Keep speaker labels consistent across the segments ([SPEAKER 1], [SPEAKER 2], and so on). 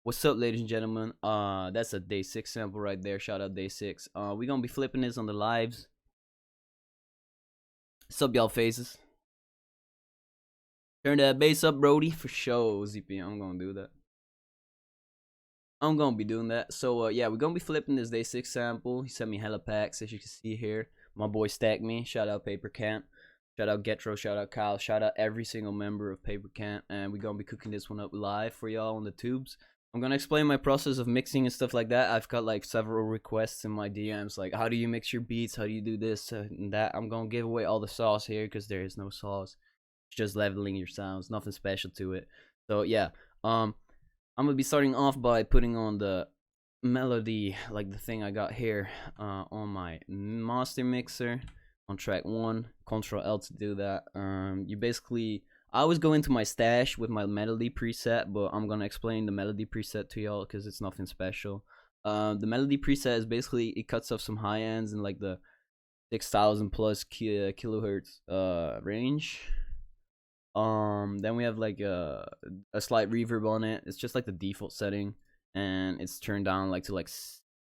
[SPEAKER 1] What's up, ladies and gentlemen? That's a day 6 sample right there. Shout out day 6. We're gonna be flipping this on the lives. Sup, y'all faces? Turn that bass up, Brody, for sure. ZP, I'm gonna do that. I'm gonna be doing that. So yeah, we're gonna be flipping this day 6 sample. He sent me hella packs, as you can see here. My boy Stack Me. Shout out Paper Camp. Shout out Getro. Shout out Kyle. Shout out every single member of Paper Camp. And we're gonna be cooking this one up live for y'all on the tubes. I'm gonna explain my process of mixing and stuff like that. I've got like several requests in my DMs, like how do you mix your beats, how do you do this and that. I'm gonna give away all the sauce here because there is no sauce. It's just leveling your sounds, nothing special to it. So yeah, I'm gonna be starting off by putting on the melody, like the thing I got here, on my master mixer on track 1. Control L to do that. You basically, I always go into my stash with my melody preset, but I'm gonna explain the melody preset to y'all because it's nothing special. The melody preset is basically, it cuts off some high ends in like the 6,000 plus kilohertz range. Then we have like a slight reverb on it. It's just like the default setting, and it's turned down like to like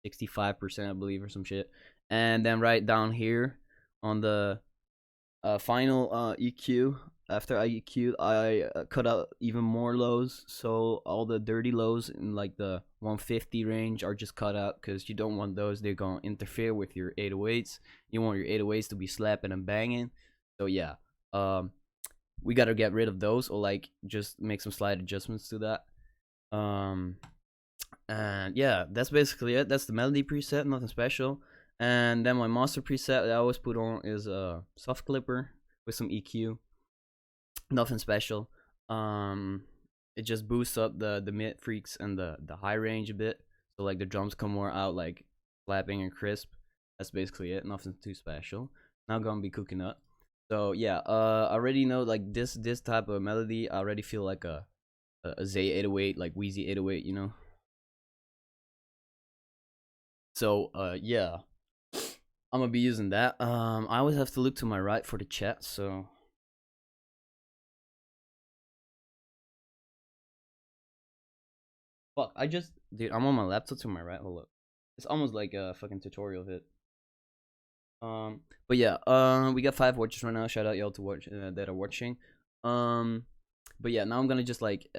[SPEAKER 1] 65%, I believe, or some shit. And then right down here on the final EQ, after I EQ'd, I cut out even more lows. So all the dirty lows in like the 150 range are just cut out because you don't want those. They're gonna interfere with your 808s. You want your 808s to be slapping and banging. So yeah, we gotta get rid of those, or like just make some slight adjustments to that. And yeah, that's basically it. That's the melody preset, nothing special. And then my master preset that I always put on is a soft clipper with some EQ. Nothing special. It just boosts up the mid freaks and the high range a bit, so like the drums come more out like slapping and crisp. That's basically it. Nothing too special. Now gonna be cooking up. So yeah, I already know like this type of melody. I already feel like a Zay 808, like Wheezy 808, you know. So yeah, I'm gonna be using that. I always have to look to my right for the chat, so fuck. Dude, I'm on my laptop to my right. Hold up, it's almost like a fucking tutorial hit. But yeah, we got 5 watchers right now. Shout out y'all to watch that are watching. But yeah, now I'm gonna just like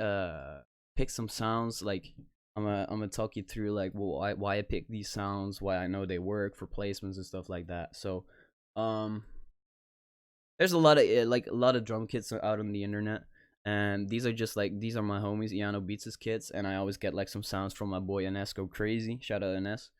[SPEAKER 1] pick some sounds. Like I'm gonna talk you through like why I pick these sounds, why I know they work for placements and stuff like that. So there's a lot of drum kits out on the internet, and these are my homies y.ymar.beats kits, and I always get like some sounds from my boy NS Go Crazy. Shout out NS.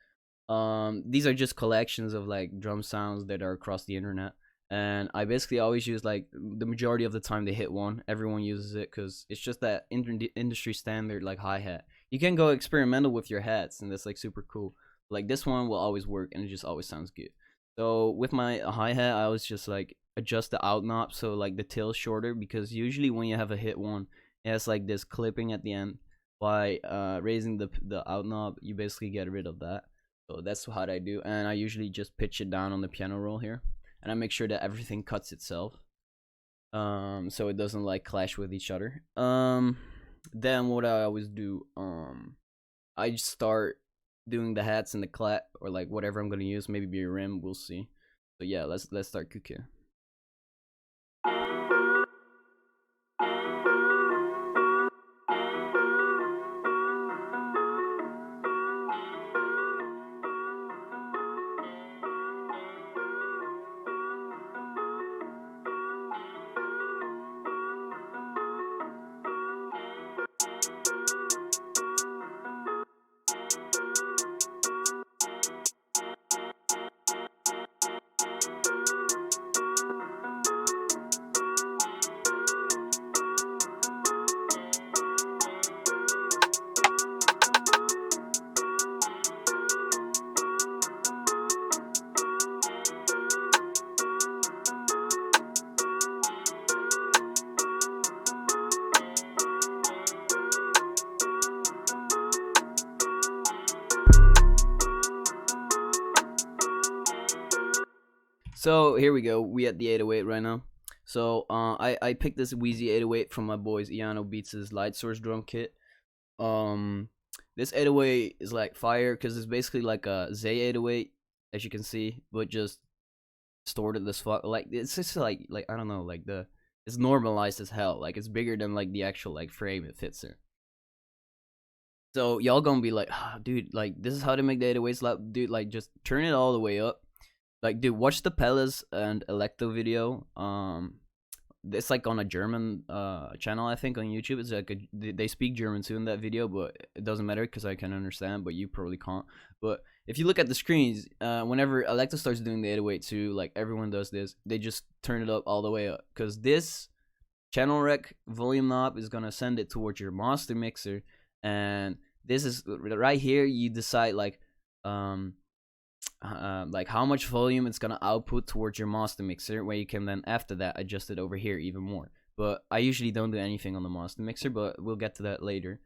[SPEAKER 1] These are just collections of like drum sounds that are across the internet, and I basically always use, like, the majority of the time they hit one. Everyone uses it because it's just that industry standard like hi-hat. You can go experimental with your hats, and that's like super cool. Like this one will always work, and it just always sounds good. So with my hi-hat, I always just like adjust the out knob so like the tail's shorter, because usually when you have a hit one, it has like this clipping at the end. By raising the out knob, you basically get rid of that. So that's how I do, and I usually just pitch it down on the piano roll here, and I make sure that everything cuts itself, so it doesn't like clash with each other. Then what I always do, I just start doing the hats and the clap, or like whatever I'm gonna use, maybe be a rim, we'll see. So yeah, let's start cooking. So here we go. We at the 808 right now. So I picked this Wheezy 808 from my boys Iano Beats' Light Source drum kit. This 808 is like fire because it's basically like a Z 808, as you can see, but just distorted as fuck. Like it's just like I don't know, like it's normalized as hell. Like it's bigger than like the actual like frame it fits in. So y'all gonna be like, ah, dude, like this is how they make the 808s loud, dude. Like just turn it all the way up. Like, dude, watch the Pelles and Electo video. It's like on a German channel, I think, on YouTube. It's like they speak German too in that video, but it doesn't matter because I can understand, but you probably can't. But if you look at the screens, whenever Electo starts doing the 808 too, like everyone does this, they just turn it up all the way up because this channel rec volume knob is gonna send it towards your master mixer, and this is right here. You decide like how much volume it's gonna output towards your master mixer, where you can then after that adjust it over here even more. But I usually don't do anything on the master mixer, but we'll get to that later.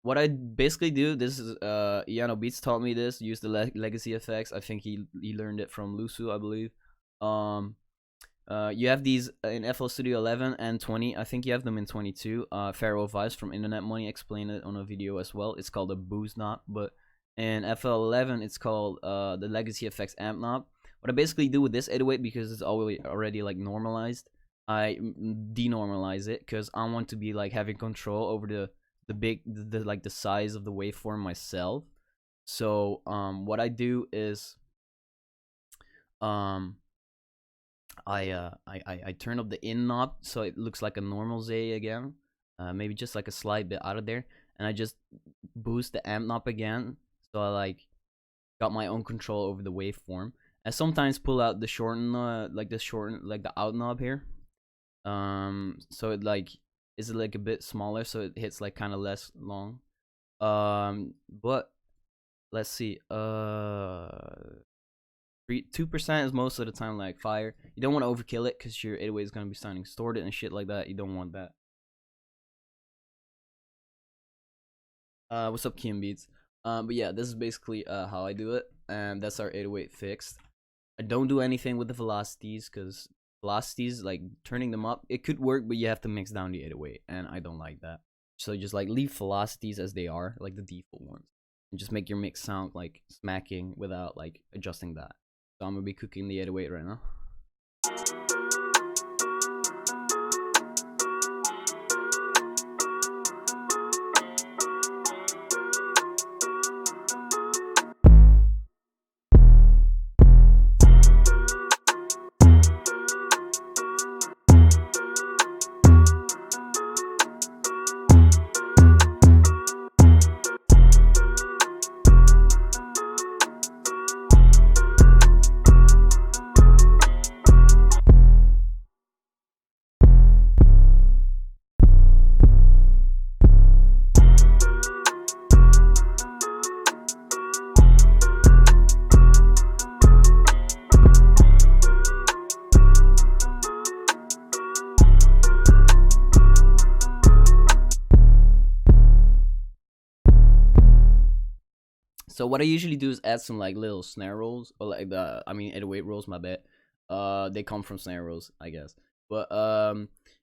[SPEAKER 1] What I basically do, this is y.ymar.beats taught me this, use the legacy effects. I think he learned it from Lusu, I believe. You have these in FL Studio 11 and 20. I think you have them in 22. Pharaoh Vibes from Internet Money explained it on a video as well. It's called a boost knob, but in FL11 it's called the legacy effects amp knob. What I basically do with this 808, because it's already like normalized, I denormalize it because I want to be like having control over the size of the waveform myself. So what I do is I turn up the in knob so it looks like a normal Z again, maybe just like a slight bit out of there, and I just boost the amp knob again. So I like got my own control over the waveform. I sometimes pull out the shorten, like the out knob here. So it like is like a bit smaller, so it hits like kind of less long. But let's see. 2% is most of the time like fire. You don't want to overkill it because your 808 is gonna be sounding distorted and shit like that. You don't want that. What's up, Kim Beats? But yeah, this is basically how I do it, and that's our 808 fixed. I don't do anything with the velocities because velocities, like turning them up, it could work, but you have to mix down the 808, and I don't like that. So just like leave velocities as they are, like the default ones, and just make your mix sound like smacking without like adjusting that. So I'm gonna be cooking the 808 right now. So what I usually do is add some like little snare rolls, or like 808 rolls, my bad. They come from snare rolls, I guess. But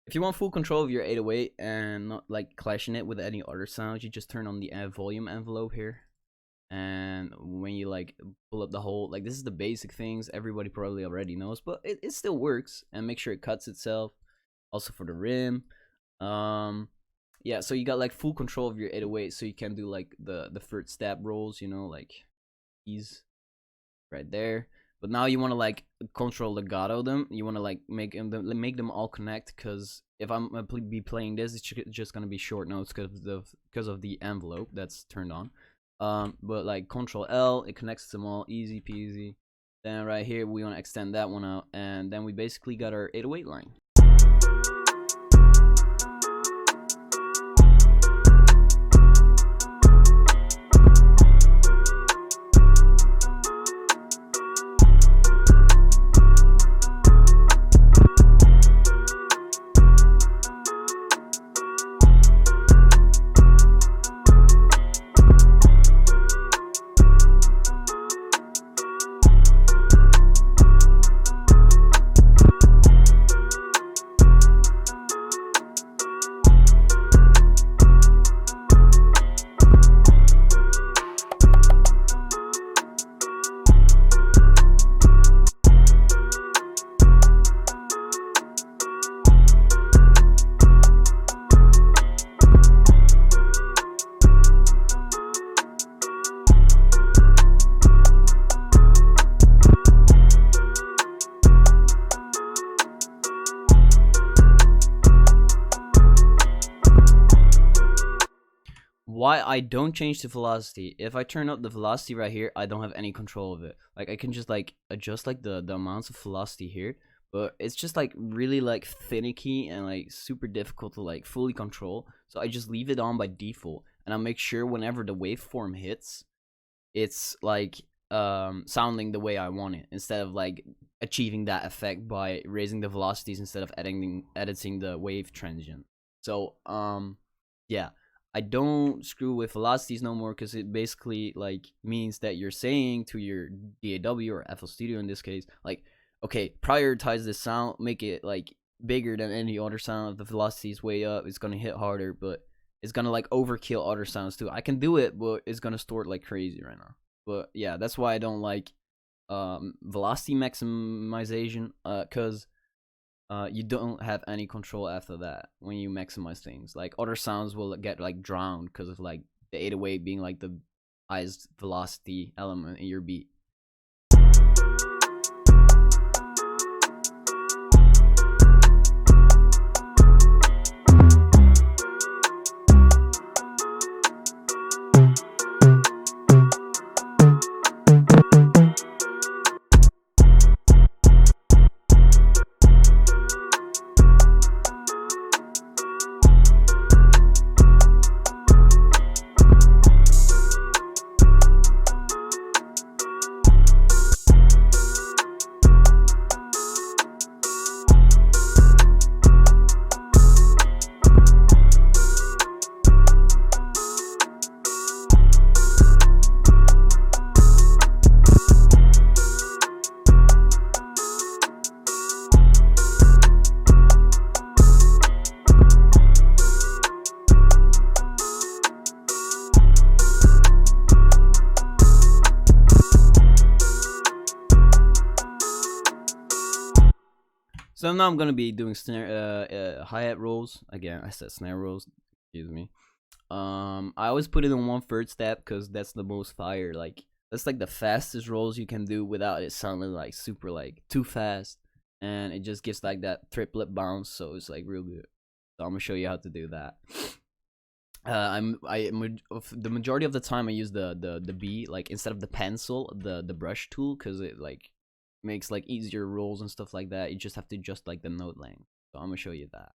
[SPEAKER 1] if you want full control of your 808 and not like clashing it with any other sounds, you just turn on the volume envelope here. And when you like pull up the whole, like this is the basic things everybody probably already knows, but it still works. And make sure it cuts itself. Also for the rim. Yeah, so you got like full control of your 808, so you can do like the third stab rolls, you know, like these right there. But now you want to like control legato them. You want to like make them all connect, because if I'm gonna be playing this, it's just gonna be short notes because of the envelope that's turned on. But like Control L, it connects them all, easy peasy. Then right here we want to extend that one out, and then we basically got our 808 line. why I don't change the velocity. If I turn up the velocity right here, I don't have any control of it. Like I can just like adjust like the amounts of velocity here, but it's just like really like finicky and like super difficult to like fully control. So I just leave it on by default, and I make sure whenever the waveform hits, it's like sounding the way I want it, instead of like achieving that effect by raising the velocities instead of editing the wave transient. So yeah, I don't screw with velocities no more, because it basically like means that you're saying to your DAW or FL Studio in this case, like, okay, prioritize this sound, make it like bigger than any other sound. If the velocity is way up, it's gonna hit harder, but it's gonna like overkill other sounds too. I can do it, but it's gonna store like crazy right now. But yeah, that's why I don't like velocity maximization, because you don't have any control after that when you maximize things. Like other sounds will get like drowned because of like the 808 being like the highest velocity element in your beat. So now I'm gonna be doing snare, hi-hat rolls again. I said snare rolls. Excuse me. I always put it on 1/3 step because that's the most fire. Like that's like the fastest rolls you can do without it sounding like super like too fast, and it just gives like that triplet bounce. So it's like real good. So I'm gonna show you how to do that. The majority of the time I use the B, like instead of the pencil, the brush tool, because it like makes like easier rolls and stuff like that. You just have to adjust like the note length. So I'm gonna show you that.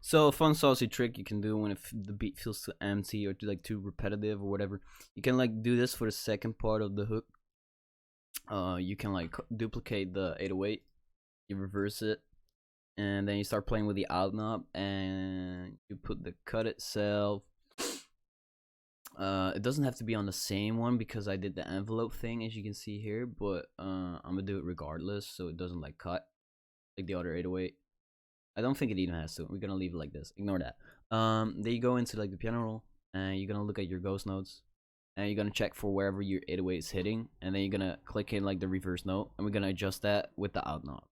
[SPEAKER 1] So a fun saucy trick you can do when if the beat feels too empty or too like too repetitive or whatever, you can like do this for the second part of the hook. You can like duplicate the 808, you reverse it, and then you start playing with the out knob, and you put the cut itself. It doesn't have to be on the same one because I did the envelope thing, as you can see here, but I'm gonna do it regardless so it doesn't like cut like the other 808. I don't think it even has to. We're gonna leave it like this. Ignore that. Then you go into like the piano roll, and you're gonna look at your ghost notes, and you're gonna check for wherever your 808 is hitting, and then you're gonna click in like the reverse note, and we're gonna adjust that with the out knob.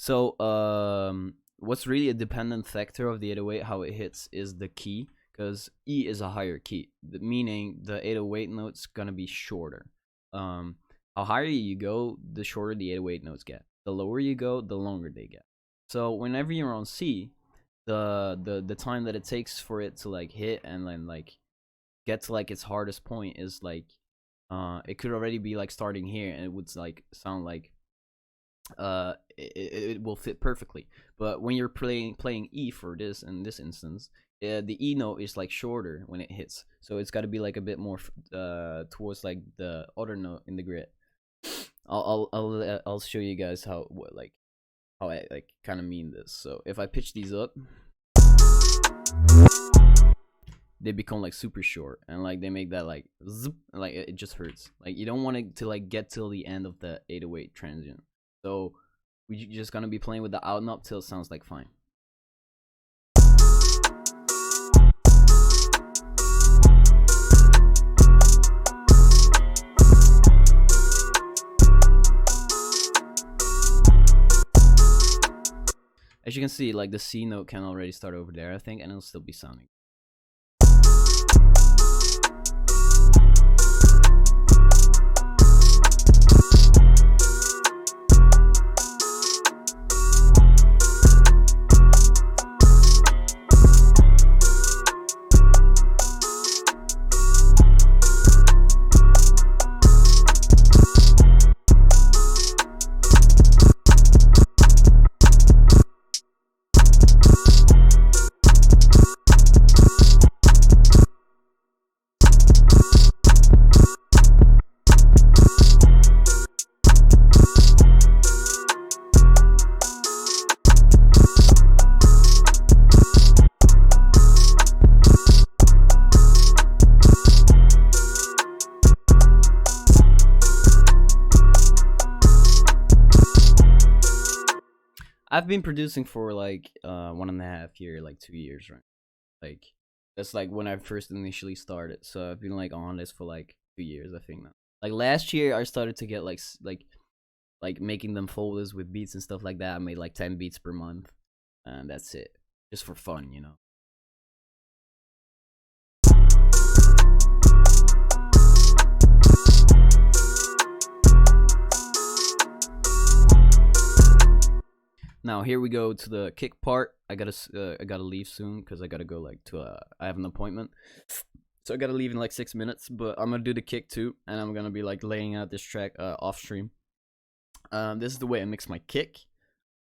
[SPEAKER 1] So what's really a dependent factor of the 808 how it hits is the key, because E is a higher key, meaning the 808 note's gonna be shorter. How higher you go, the shorter the 808 notes get. The lower you go, the longer they get. So whenever you're on C, the time that it takes for it to like hit and then like get to like its hardest point is like it could already be like starting here, and it would like sound like it will fit perfectly. But when you're playing E for this in this instance, the E note is like shorter when it hits, so it's got to be like a bit more towards like the other note in the grid. I'll show you guys how I like kind of mean this. So if I pitch these up, they become like super short, and like they make that like zip, like it just hurts. Like you don't want it to like get till the end of the 808 transient. So we're just gonna be playing with the out knob till it sounds like fine. As you can see, like the C note can already start over there, I think, and it'll still be sounding. I've been producing for like 1.5 years, like 2 years, right? Like that's like when I first initially started. So I've been like on this for like 2 years, I think now. Like last year, I started to get like making them folders with beats and stuff like that. I made like 10 beats per month, and that's it, just for fun, you know. Now here we go to the kick part. I gotta leave soon because I gotta go like to I have an appointment, so I gotta leave in like 6 minutes. But I'm gonna do the kick too, and I'm gonna be like laying out this track off stream. This is the way I mix my kick.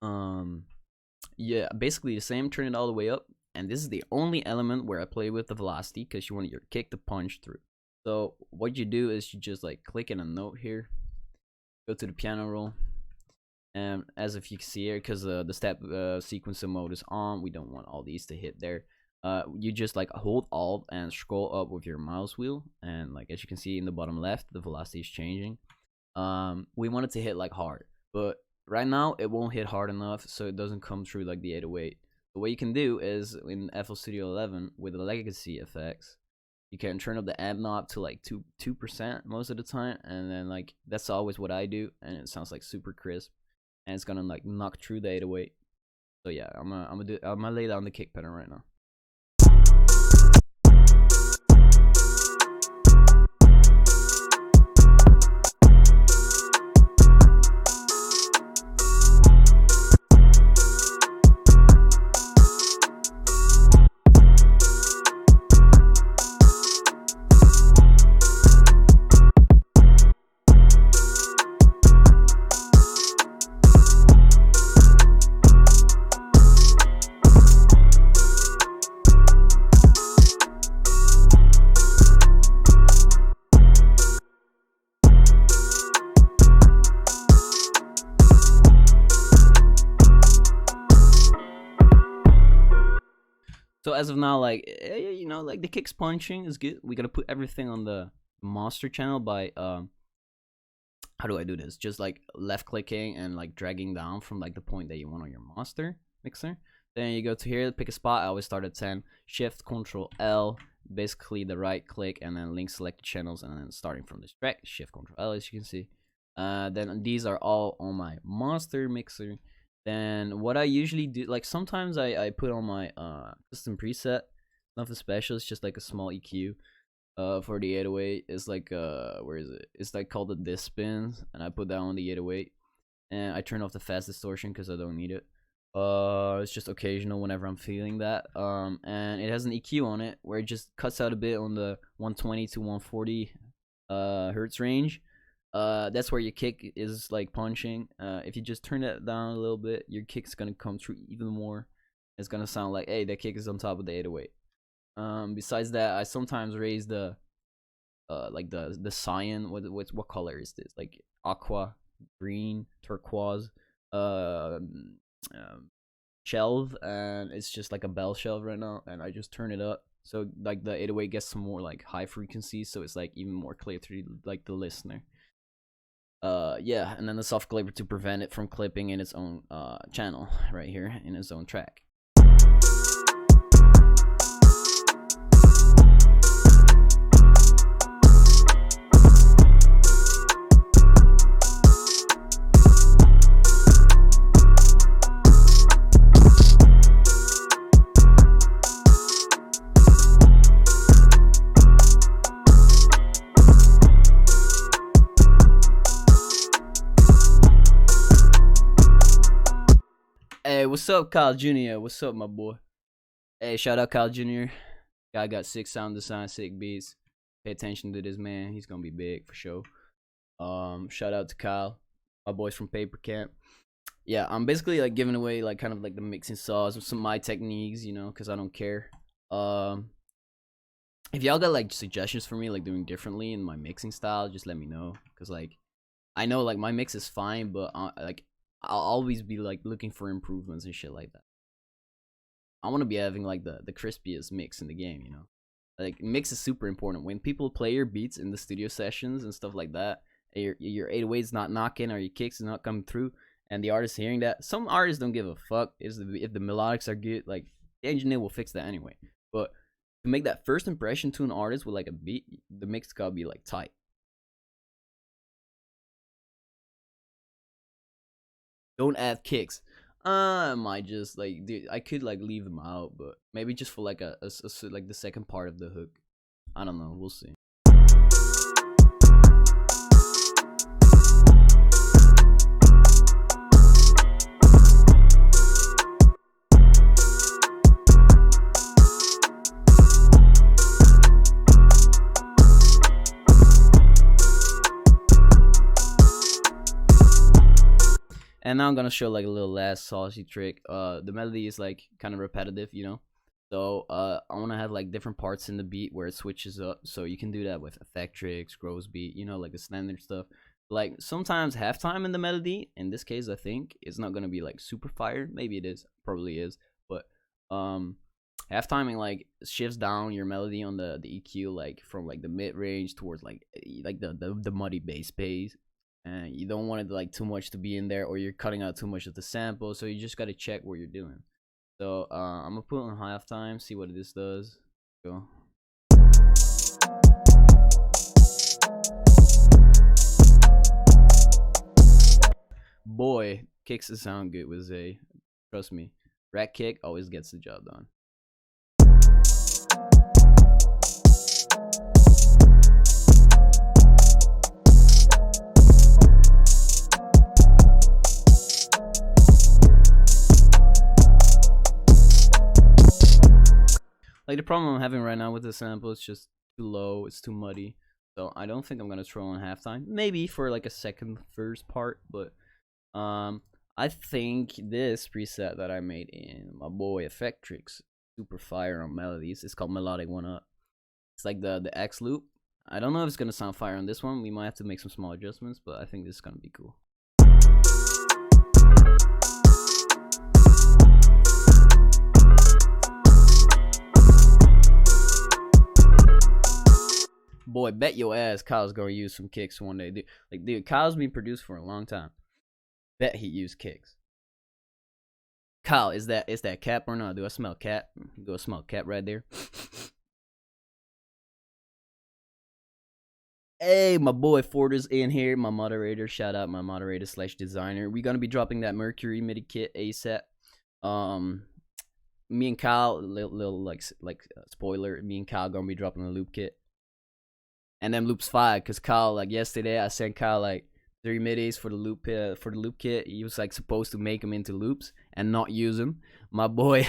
[SPEAKER 1] Yeah, basically the same. Turn it all the way up, and this is the only element where I play with the velocity because you want your kick to punch through. So what you do is you just like click in a note here, go to the piano roll. And as if you can see here, because the step sequencer mode is on, we don't want all these to hit there. You just like hold Alt and scroll up with your mouse wheel, and like as you can see in the bottom left, the velocity is changing. We want it to hit like hard, but right now it won't hit hard enough, so it doesn't come through like the 808. So what you can do is in FL Studio 11 with the legacy effects, you can turn up the amp knob to like 2% most of the time, and then like that's always what I do, and it sounds like super crisp. And it's gonna like knock through the 808. So yeah, I'm gonna lay down the kick pattern right now. So as of now, like you know, like the kicks punching is good. We gotta put everything on the monster channel by how do I do this? Just like left clicking and like dragging down from like the point that you want on your monster mixer. Then you go to here, pick a spot. I always start at 10. Shift Control L, basically the right click, and then link selected channels, and then starting from this track, Shift Control L, as you can see. Then these are all on my monster mixer. Then what I usually do, like sometimes I put on my custom preset, nothing special. It's just like a small EQ. For the 808, it's like where is it? It's like called the disc spins, and I put that on the 808, and I turn off the fast distortion because I don't need it. It's just occasional whenever I'm feeling that. And it has an EQ on it where it just cuts out a bit on the 120 to 140 hertz range. That's where your kick is like punching. If you just turn that down a little bit, your kick's gonna come through even more. It's gonna sound like, hey, that kick is on top of the 808. Besides that, I sometimes raise the like the cyan. What color is this? Like aqua, green, turquoise, shelf, and it's just like a bell shelf right now, and I just turn it up so like the 808 gets some more like high frequency, so it's like even more clear to like the listener. Yeah, and then the soft clipper to prevent it from clipping in its own channel right here in its own track. Hey, what's up, Kyle Jr.? What's up, my boy? Hey, shout out Kyle Jr. Guy got sick sound design, sick beats. Pay attention to this man. He's gonna be big for sure. Shout out to Kyle, my boys from Paper Camp. Yeah, I'm basically like giving away like kind of like the mixing sauce with some of my techniques, you know, because I don't care. If y'all got like suggestions for me like doing differently in my mixing style, just let me know. Cause like I know like my mix is fine, but like I'll always be like looking for improvements and shit like that. I want to be having like the crispiest mix in the game, you know. Like mix is super important. When people play your beats in the studio sessions and stuff like that, your 808's not knocking or your kicks is not coming through, and the artist hearing that. Some artists don't give a fuck if the melodics are good. Like the engineer will fix that anyway. But to make that first impression to an artist with like a beat, the mix gotta be like tight. Don't add kicks. I might just like, dude, I could like leave them out, but maybe just for like a like the second part of the hook. I don't know. We'll see. And now I'm gonna show like a little last saucy trick. The melody is like kind of repetitive, you know. So I want to have like different parts in the beat where it switches up. So you can do that with Effectrix, Gross Beat, you know, like the standard stuff. Like sometimes halftime in the melody. In this case, I think it's not gonna be like super fire. Maybe it is, probably is. But halftiming like shifts down your melody on the EQ like from like the mid range towards like the muddy bass phase. And you don't want it like too much to be in there, or you're cutting out too much of the sample, so you just gotta check what you're doing. So I'm gonna put on halftime, see what this does. Go. Boy, kicks to sound good with Zay. Trust me, rack kick always gets the job done. Like the problem I'm having right now with the sample, it's just too low, it's too muddy. So I don't think I'm gonna throw on halftime. Maybe for like a second verse part, but I think this preset that I made in my boy Effectrix, super fire on melodies. It's called Melodic 1-Up. It's like the X loop. I don't know if it's gonna sound fire on this one. We might have to make some small adjustments, but I think this is gonna be cool. Boy, bet your ass Kyle's gonna use some kicks one day, dude. Like, dude, Kyle's been produced for a long time. Bet he used kicks. Kyle, is that cap or not? Do I smell cap? Do I smell cap right there? Hey, my boy Forder's in here, my moderator. Shout out my moderator slash designer. We're gonna be dropping that Mercury MIDI kit ASAP. Me and Kyle, little like spoiler. Me and Kyle gonna be dropping the loop kit, and then loops 5. Cause Kyle, like yesterday, I sent Kyle like 3 midis for the loop kit. He was like supposed to make them into loops and not use them. My boy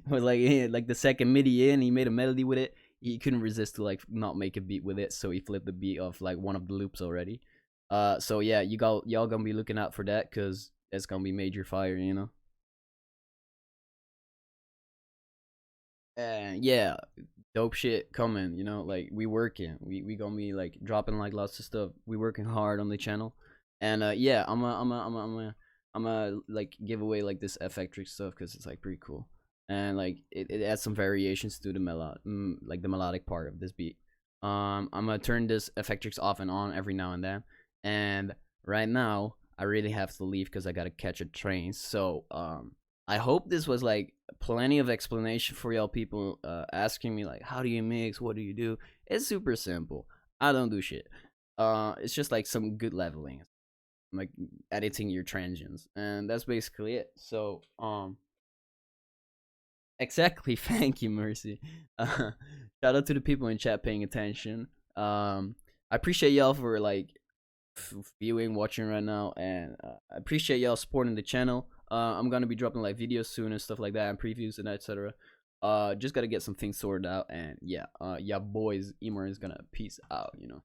[SPEAKER 1] was like the second midi in, he made a melody with it. He couldn't resist to like not make a beat with it, so he flipped the beat of like one of the loops already. So yeah, y'all gonna be looking out for that, cause it's gonna be major fire, you know. And yeah, dope shit coming, you know. Like we working, we gonna be like dropping like lots of stuff. We working hard on the channel, and yeah, I'm a like give away like this effectric stuff because it's like pretty cool, and like it adds some variations to the like the melodic part of this beat. I'm gonna turn this effectrix off and on every now and then, and right now I really have to leave because I gotta catch a train. So I hope this was like plenty of explanation for y'all people asking me like, how do you mix, what do you do? It's super simple. I don't do shit. It's just like some good leveling, like editing your transients, and that's basically it. So exactly. Thank you, Mercy. Shout out to the people in chat paying attention. I appreciate y'all for like viewing, watching right now, and I appreciate y'all supporting the channel. I'm gonna be dropping like videos soon and stuff like that, and previews and etc. Just gotta get some things sorted out, and yeah, yeah, boys, ymar is gonna peace out, you know.